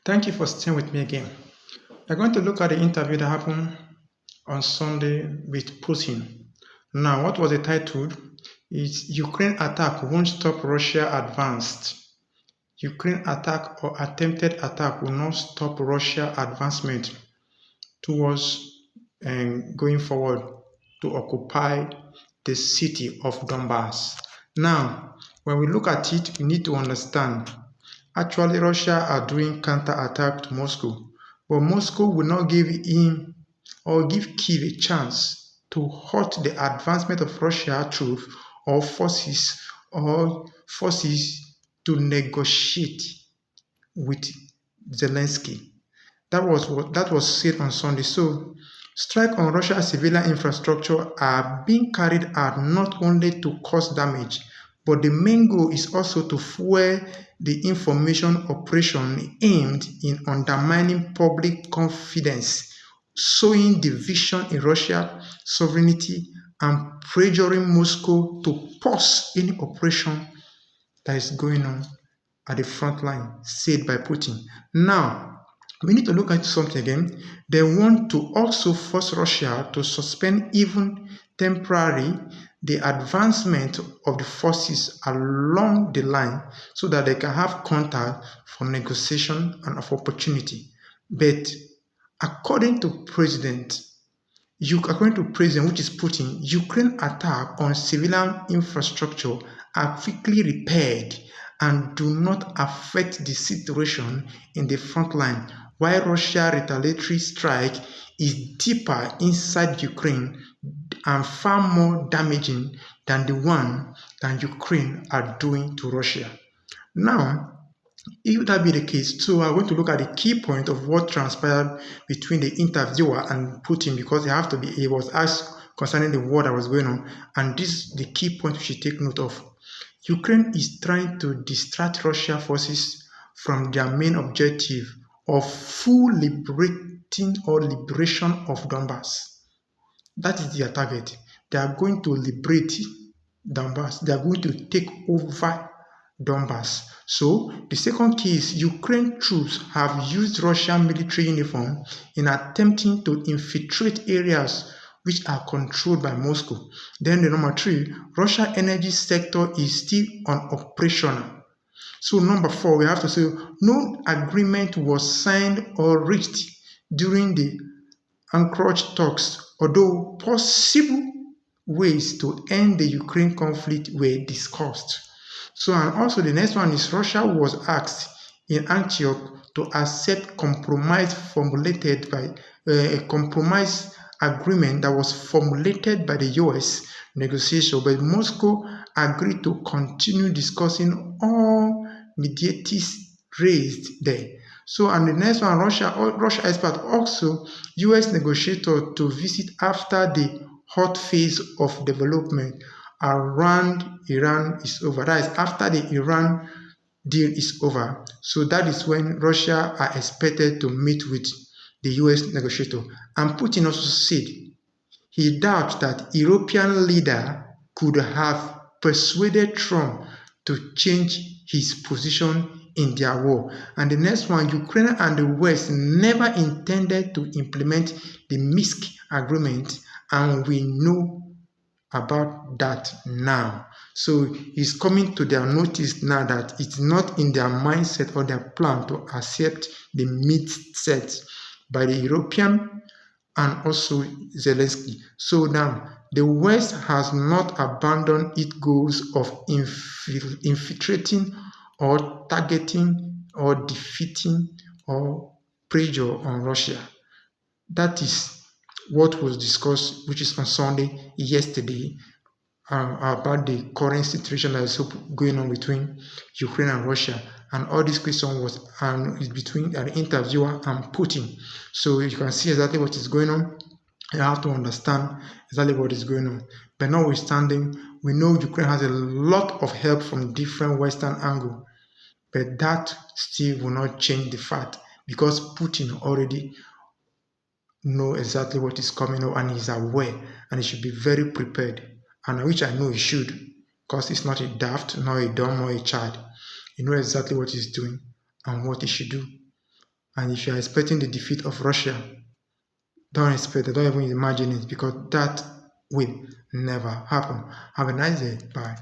Thank you for staying with me again. We're going to look at the interview that happened on Sunday with Putin. Now, what was the title? Is Ukraine attack won't stop Russia advanced. Ukraine attack or attempted attack will not stop Russia advancement towards going forward to occupy the city of Donbass. Now, when we look at it, we need to understand actually Russia are doing counter-attack to Moscow, but Moscow will not give him or give Kyiv a chance to halt the advancement of Russia troops or forces to negotiate with Zelensky. That was said on Sunday. So, strikes on Russia's civilian infrastructure are being carried out not only to cause damage, but the main goal is also to fuel the information operation aimed in undermining public confidence, sowing division in Russia's sovereignty, and pressuring Moscow to pause any operation that is going on at the front line, said by Putin. Now, we need to look at something again. They want to also force Russia to suspend even temporarily the advancement of the forces along the line so that they can have contact for negotiation and of opportunity. But according to President, which is Putin, Ukraine attack on civilian infrastructure are quickly repaired and do not affect the situation in the front line, while Russia's retaliatory strike is deeper inside Ukraine and far more damaging than the one that Ukraine are doing to Russia. Now, if that be the case, so I'm going to look at the key point of what transpired between the interviewer and Putin, because he was asked concerning the war that was going on, and this is the key point we should take note of. Ukraine is trying to distract Russian forces from their main objective of full liberation of Donbass. That is their target. They are going to liberate Donbass. They are going to take over Donbass. So the second key is Ukraine troops have used Russian military uniform in attempting to infiltrate areas which are controlled by Moscow. Then the number 3, Russia energy sector is still unoperational. So number 4, we have to say no agreement was signed or reached during the Anchorage talks, although possible ways to end the Ukraine conflict were discussed. So, and also the next one is Russia was asked in Antioch to accept a compromise agreement that was formulated by the US negotiation, but Moscow agreed to continue discussing all mediators raised there. So, and the next one, Russia expert also US negotiator to visit after the hot phase of development around Iran is over. That is after the Iran deal is over. So that is when Russia are expected to meet with the US negotiator. And Putin also said he doubts that European leader could have persuaded Trump to change his position in their war. And the next one, Ukraine and the West never intended to implement the Minsk agreement, and we know about that now. So it's coming to their notice now that it's not in their mindset or their plan to accept the Minsk set by the European and also Zelensky. So now the West has not abandoned its goals of infiltrating or targeting or defeating or pressure on Russia. That is what was discussed, which is on Sunday, yesterday, about the current situation that is going on between Ukraine and Russia. And all this question was is between the interviewer and Putin. So you can see exactly what is going on. You have to understand exactly what is going on. But notwithstanding, we know Ukraine has a lot of help from different Western angles. But that still will not change the fact, because Putin already know exactly what is coming up and he's aware, and he should be very prepared, and which I know he should, because he's not a daft, nor a dumb, or a child. He knows exactly what he's doing and what he should do. And if you are expecting the defeat of Russia, don't expect it, don't even imagine it, because that will never happen. Have a nice day. Bye.